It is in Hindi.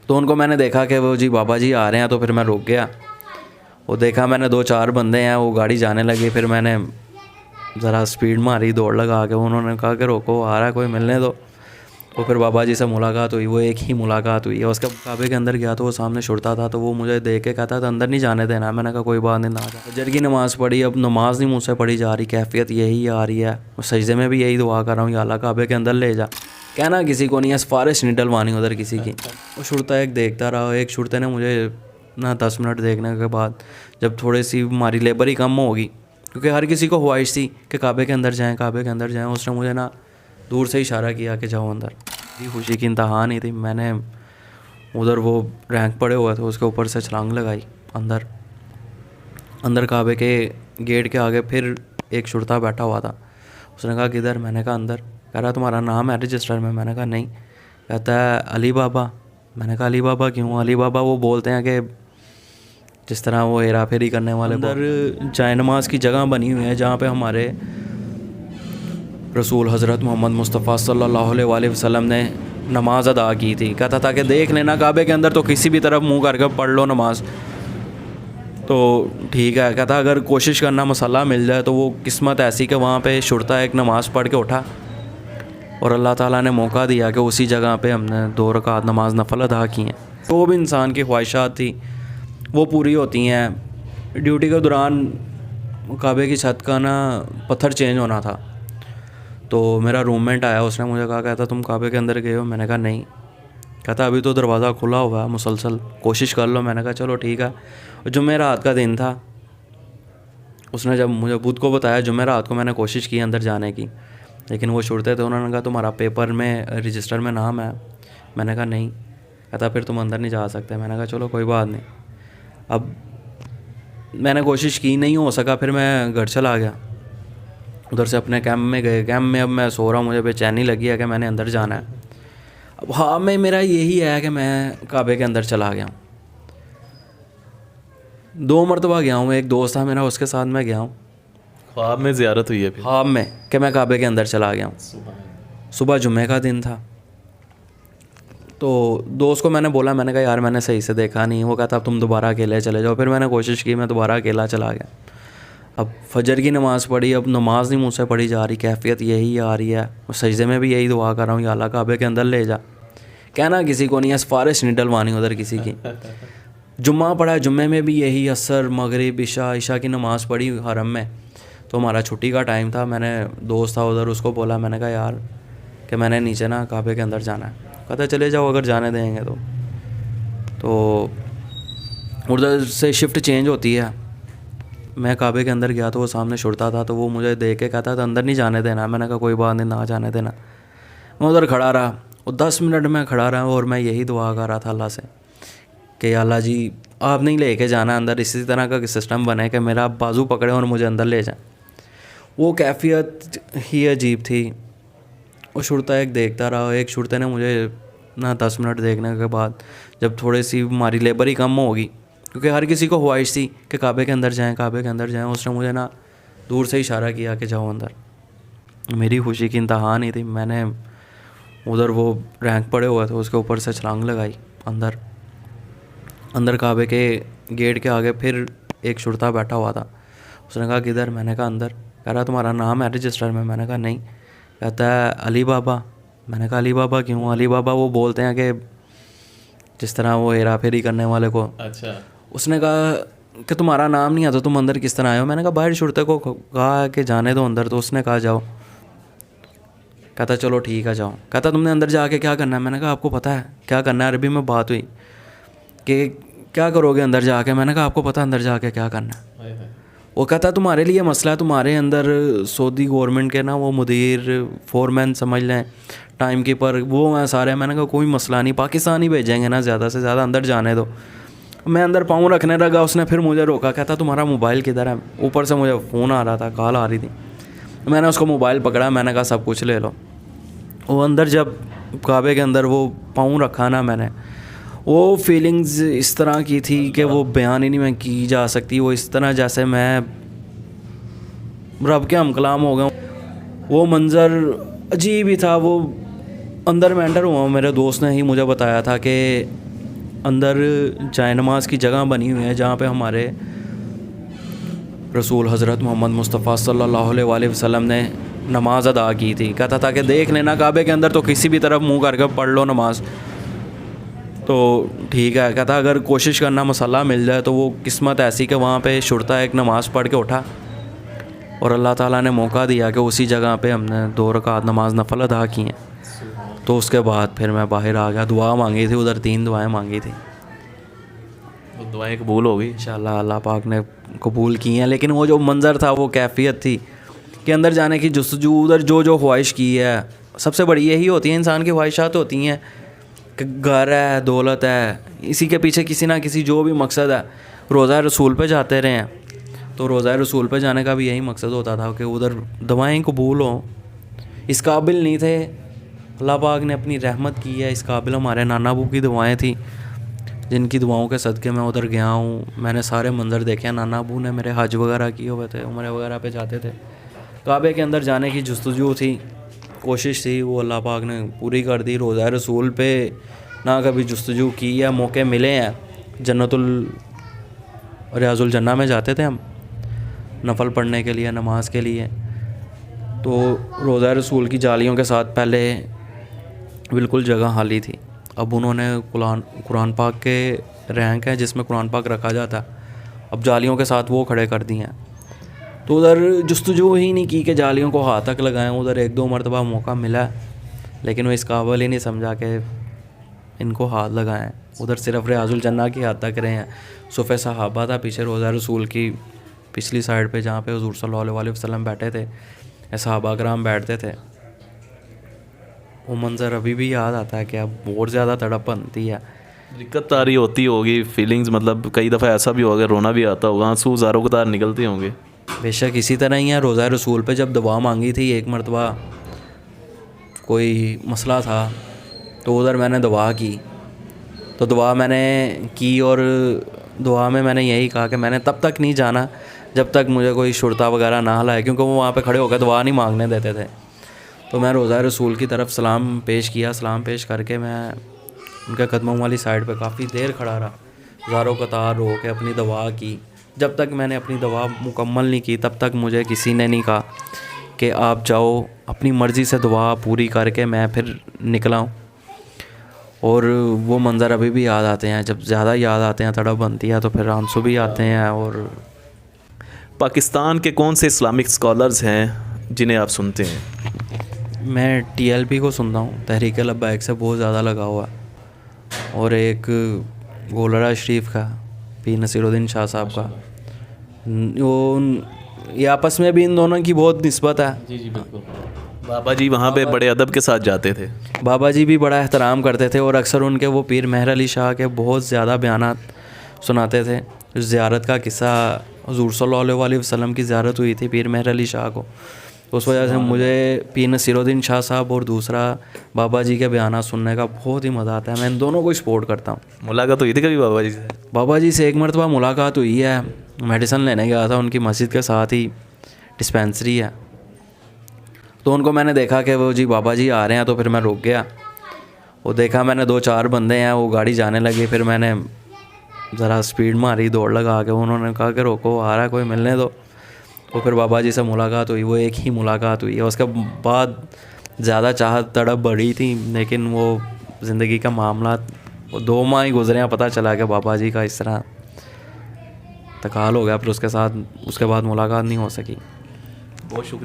तो उनको मैंने देखा कि वो जी बाबा जी आ रहे हैं, तो फिर मैं रुक गया। वो देखा मैंने 2-4 बंदे हैं, वो गाड़ी जाने लगी। फिर मैंने ज़रा स्पीड मारी, दौड़ लगा के। उन्होंने कहा कि रोको, आ रहा है कोई, मिलने दो। तो फिर बाबा जी से मुलाकात हुई। वो एक ही मुलाकात हुई है। उसके काबे के अंदर गया तो वो सामने छुड़ता था, तो वो मुझे देख के कहता था अंदर नहीं जाने देना। मैंने कहा कोई बात नहीं, ना जा। फजर की नमाज़ पढ़ी, अब नमाज़ नहीं मुझसे पढ़ी जा रही, कैफियत यही आ रही है। सजदे में भी यही दुआ कर रहा हूँ, या अल्लाह काबे के अंदर ले जा। कहना किसी को नहीं है, सिफारिश नहीं डलवानी उधर किसी की। वो छुड़ता एक देखता रहा। एक छुड़ते ने मुझे ना 10 मिनट देखने के बाद, जब थोड़ी सी हमारी लेबर ही कम होगी, क्योंकि हर किसी को ख्वाहिश थी कि काबे के अंदर जाएँ, काबे के अंदर जाएँ, उसने मुझे ना दूर से इशारा किया कि जाओ अंदर। ये खुशी की इंतहा नहीं थी। मैंने उधर वो रैंक पड़े हुए थे, उसके ऊपर से छलांग लगाई अंदर। अंदर काबे के गेट के आगे फिर एक शुरता बैठा हुआ था। उसने कहा किधर? मैंने कहा अंदर। कह रहा तुम्हारा नाम है रजिस्टर में? मैंने कहा नहीं। कहता है अली बाबा। मैंने कहा अली बाबा क्यों? अली बाबा वो बोलते हैं कि जिस तरह वो हेरा फेरी करने वाले। अंदर जाए नमाज की जगह बनी हुई है जहाँ पे हमारे रसूल हज़रत मोहम्मद मुस्तफ़ा सल्लल्लाहु अलैहि वसल्लम ने नमाज़ अदा की थी। कहता था कि देख लेना काबे के अंदर तो किसी भी तरफ मुंह करके पढ़ लो नमाज, तो ठीक है। कहता अगर कोशिश करना मसल्ला मिल जाए तो वो किस्मत ऐसी कि वहाँ पे शुरता एक नमाज़ पढ़ के उठा, और अल्लाह ताला ने मौका दिया कि उसी जगह पे हमने 2 रकात नमाज नफल अदा की हैं। तो भी इंसान की ख्वाहिशात थी वो पूरी होती हैं। ड्यूटी के दौरान काबे की छत का ना पत्थर चेंज होना था, तो मेरा रूममेट आया। उसने मुझे कहा, कहता तुम काबे के अंदर गए हो? मैंने कहा नहीं। कहता अभी तो दरवाज़ा खुला हुआ है मुसलसल, कोशिश कर लो। मैंने कहा चलो ठीक है। जुमेरात का दिन था। उसने जब मुझे बुध को बताया, जुमेरात को मैंने कोशिश की अंदर जाने की, लेकिन वो छुड़ते थे। उन्होंने कहा तुम्हारा पेपर में रजिस्टर में नाम है? मैंने कहा नहीं। कहता फिर तुम अंदर नहीं जा सकते। मैंने कहा चलो कोई बात नहीं। अब मैंने कोशिश की, नहीं हो सका। फिर मैं घर चला गया। उधर से अपने कैंप में गए। कैंप में अब मैं सो रहा हूँ, मुझे बेचैनी लगी है कि मैंने अंदर जाना है। अब हाँ, मैं मेरा यही है कि मैं काबे के अंदर चला गया हूँ। 2 मरतबा गया हूँ। एक दोस्त था मेरा, उसके साथ मैं गया हूँ। ख्वाब में ज़ियारत हुई है फिर? ख्वाब में कि मैं काबे के अंदर चला गया हूँ। सुबह जुम्मे का दिन था। तो दोस्त को मैंने बोला, मैंने कहा यार मैंने सही से देखा नहीं। वो कहता अब तुम दोबारा अकेले चले जाओ। फिर मैंने कोशिश की, मैं दोबारा अकेला चला गया। अब फजर की नमाज़ पढ़ी, अब नमाज़ नहीं मुझसे पढ़ी जा रही, कैफियत यही आ रही है। सजदे में भी यही दुआ कर रहा हूँ, या अल्लाह काबे के अंदर ले जा। कहना किसी को नहीं है, सिफारिश नहीं डलवानी उधर किसी की। जुम्मा पढ़ा, जुम्मे में भी यही, असर मगरिब इशा की नमाज़ पढ़ी हरम में। तो हमारा छुट्टी का टाइम था। मैंने दोस्त था उधर, उसको बोला, मैंने कहा यार कि मैंने नीचे ना काबे के अंदर जाना है। कहता चले जाओ अगर जाने देंगे तो उधर से शिफ्ट चेंज होती है। मैं काबे के अंदर गया तो वो सामने छुड़ता था, तो वो मुझे देख के कहता था अंदर नहीं जाने देना। मैंने कहा कोई बात नहीं, ना जाने देना। मैं उधर खड़ा रहा और 10 मिनट में खड़ा रहा, और मैं यही दुआ कर रहा था अल्लाह से कि अल्लाह जी आप नहीं लेके जाना अंदर, इसी तरह का सिस्टम बने कि मेरा बाजू पकड़े और मुझे अंदर ले जाए। वो कैफियत ही अजीब थी। वो छुड़ता एक देखता रहा। एक छुड़ते ने मुझे ना 10 मिनट देखने के बाद, जब थोड़ी सी हमारी लेबर ही कम होगी, क्योंकि हर किसी को ख्वाहिश थी कि काबे के अंदर जाएँ, काबे के अंदर जाएँ, उसने मुझे ना दूर से इशारा किया कि जाओ अंदर। मेरी खुशी की इंतहा नहीं थी। मैंने उधर वो रैंक पड़े हुए थे, उसके ऊपर से छलांग लगाई अंदर। अंदर काबे के गेट के आगे फिर एक शुरता बैठा हुआ था। उसने कहा किधर? मैंने कहा अंदर। कह रहा तुम्हारा नाम है रजिस्टर में? मैंने कहा नहीं। कहता है अली बाबा। मैंने कहा अली बाबा क्यों? अली बाबा वो बोलते हैं कि जिस तरह वो हेरा फेरी करने वाले को। अच्छा। उसने कहा कि तुम्हारा नाम नहीं आता, तुम अंदर किस तरह आए हो? मैंने कहा बाहर शुरते को कहा कि जाने दो अंदर, तो उसने कहा जाओ। कहता चलो ठीक है जाओ। कहता तुमने अंदर जाके क्या करना है? मैंने कहा आपको पता है क्या करना है? अरबी में बात हुई कि क्या करोगे अंदर जाके? मैंने कहा आपको पता है अंदर जाके क्या करना है? वो कहता तुम्हारे लिए मसला है, तुम्हारे अंदर सऊदी गवर्नमेंट के ना वो मुदीर फोरमैन समझ लें, टाइम कीपर, वो हैं सारे। मैंने कहा कोई मसला नहीं, पाकिस्तानी भेजेंगे ना, ज़्यादा से ज़्यादा अंदर जाने दो। मैं अंदर पाँव रखने लगा, उसने फिर मुझे रोका। कहता तुम्हारा मोबाइल किधर है? ऊपर से मुझे फ़ोन आ रहा था, कॉल आ रही थी। मैंने उसको मोबाइल पकड़ा, मैंने कहा सब कुछ ले लो। वो अंदर जब काबे के अंदर वो पाँव रखा ना मैंने, वो फीलिंग्स इस तरह की थी कि वो बयान ही नहीं मैं की जा सकती। वो इस तरह जैसे मैं रब के हम कलाम हो गया। वो मंज़र अजीब ही था। वो अंदर में एंटर हुआ, मेरे दोस्त ने ही मुझे बताया था कि अंदर जाए नमाज की जगह बनी हुई है जहाँ पे हमारे रसूल हज़रत मोहम्मद मुस्तफ़ा सल्लल्लाहु अलैहि वसल्लम ने नमाज अदा की थी। कहता था कि देख लेना काबे के अंदर तो किसी भी तरफ मुंह करके पढ़ लो नमाज, तो ठीक है। कहता अगर कोशिश करना मसल्ला मिल जाए तो वो किस्मत ऐसी कि वहाँ पे शुरता एक नमाज़ पढ़ के उठा और अल्लाह ताला ने मौका दिया कि उसी जगह पे हमने 2 रकात नमाज नफल अदा की हैं। तो उसके बाद फिर मैं बाहर आ गया, दुआ मांगी थी उधर, 3 दुआएं मांगी थी, वो दुआएं कबूल हो गई। इंशाल्लाह अल्लाह पाक ने कबूल की हैं। लेकिन वो जो मंज़र था, वो कैफियत थी कि अंदर जाने की जस्तजू, उधर जो ख्वाहिश की है, सबसे बड़ी यही होती है, इंसान की ख्वाहिशात होती हैं कि घर है, दौलत है, इसी के पीछे किसी ना किसी जो भी मकसद है। रोज़ा रसूल पे जाते रहे हैं तो रोज़ा रसूल पे जाने का भी यही मकसद होता था कि उधर दुआएं कबूल हों। इस काबिल नहीं थे, अल्लाह पाक ने अपनी रहमत की है, इस काबिल हमारे नाना अबू की दुआएं थी, जिनकी दुआओं के सदक़े मैं उधर गया हूँ। मैंने सारे मंज़र देखे हैं। नाना अबू ने मेरे हज वगैरह किए हुए थे, उम्रे वगैरह पे जाते थे। काबे के अंदर जाने की जस्तजू थी, कोशिश थी, वो अल्लाह पाक ने पूरी कर दी। रोज़ा रसूल पे ना कभी जस्तजू की है, मौके मिले हैं। जन्नतुल रियाजुल जन्ना में जाते थे हम नफल पढ़ने के लिए, नमाज के लिए। तो रोज़ा रसूल की जालियों के साथ पहले बिल्कुल जगह खाली थी। अब उन्होंने कुरान पाक के रैंक हैं जिसमें कुरान पाक रखा जाता, अब जालियों के साथ वो खड़े कर दिए हैं। तो उधर जस्तजू ही नहीं की कि जालियों को हाथ तक लगाएं। उधर 1-2 मरतबा मौका मिला, लेकिन वो इस काबिल ही नहीं समझा कि इनको हाथ लगाएं। उधर सिर्फ रियाजुल जन्ना की हाथ तक रहे हैं। सुफ़े सहाबा था पीछे रोज़ा रसूल की पिछली साइड पे, जहाँ पे हुज़ूर सल्लल्लाहु अलैहि वसल्लम बैठे थे, सहाबा कराम बैठते थे। वो मंज़र अभी भी याद आता है कि अब और ज़्यादा तड़प बनती है। दिक्कत तारी होती होगी, फीलिंग्स, मतलब कई दफ़ा ऐसा भी होगा, रोना भी आता होगा, आंसू ज़ारों को तार निकलते होंगे। बेशक इसी तरह ही है। रोज़ा रसूल पे जब दुआ मांगी थी, एक मरतबा कोई मसला था तो उधर मैंने दुआ की, तो दुआ मैंने की और दुआ में मैंने यही कहा कि मैंने तब तक नहीं जाना जब तक मुझे कोई शुरता वगैरह ना लाए, क्योंकि वो वहाँ पे खड़े होकर दुआ नहीं मांगने देते थे। तो मैं रोज़ा रसूल की तरफ सलाम पेश किया, सलाम पेश करके मैं उनके कदमों वाली साइड पे काफ़ी देर खड़ा रहा, ज़ारों कतार रो के अपनी दुआ की। जब तक मैंने अपनी दुआ मुकम्मल नहीं की तब तक मुझे किसी ने नहीं कहा कि आप जाओ, अपनी मर्ज़ी से दुआ पूरी करके मैं फिर निकला हूँ। और वो मंज़र अभी भी याद आते हैं, जब ज़्यादा याद आते हैं, तड़प बनती है, तो फिर आंसू भी आते हैं। और पाकिस्तान के कौन से इस्लामिक स्कॉलर्स हैं जिन्हें आप सुनते हैं? मैं TLP को सुनता हूँ, तहरीक लब्बैक से बहुत ज़्यादा लगा हुआ, और एक गोलरा शरीफ का, पी नसीरुद्दीन शाह साहब का, ये आपस में भी इन दोनों की बहुत निस्बत है। जी बिल्कुल। बाबा जी वहाँ पे बड़े अदब के साथ जाते थे। बाबा जी भी बड़ा एहतराम करते थे और अक्सर उनके वो पीर मेहर अली शाह के बहुत ज़्यादा बयानात सुनाते थे। ज़ियारत का किस्सा, हुज़ूर सल्लल्लाहु अलैहि वसल्लम की ज़ियारत हुई थी पीर मेहर अली शाह को, तो उस वजह से मुझे पीर नसीरुद्दीन शाह साहब और दूसरा बाबा जी के बयानात सुनने का बहुत ही मज़ा आता है। मैं इन दोनों को सपोर्ट करता हूँ। मुलाकात हुई थी कभी बाबा जी से? बाबा जी से एक मरतबा मुलाकात हुई है, मेडिसिन लेने गया था, उनकी मस्जिद के साथ ही डिस्पेंसरी है, तो उनको मैंने देखा कि वो जी बाबा जी आ रहे हैं, तो फिर मैं रुक गया। वो देखा मैंने 2-4 बंदे हैं, वो गाड़ी जाने लगी, फिर मैंने ज़रा स्पीड मारी, दौड़ लगा के। उन्होंने कहा कि रोको, आ रहा है कोई, मिलने दो। तो फिर बाबा जी से मुलाकात हुई, वो एक ही मुलाकात हुई है। उसके बाद ज़्यादा चाहत तड़प बढ़ी थी, लेकिन वो ज़िंदगी का मामला, वो 2 माह ही गुजरे हैं, पता चला कि बाबा जी का इस तरह इंतकाल हो गया। फिर उसके बाद मुलाकात नहीं हो सकी। बहुत शुक्रिया।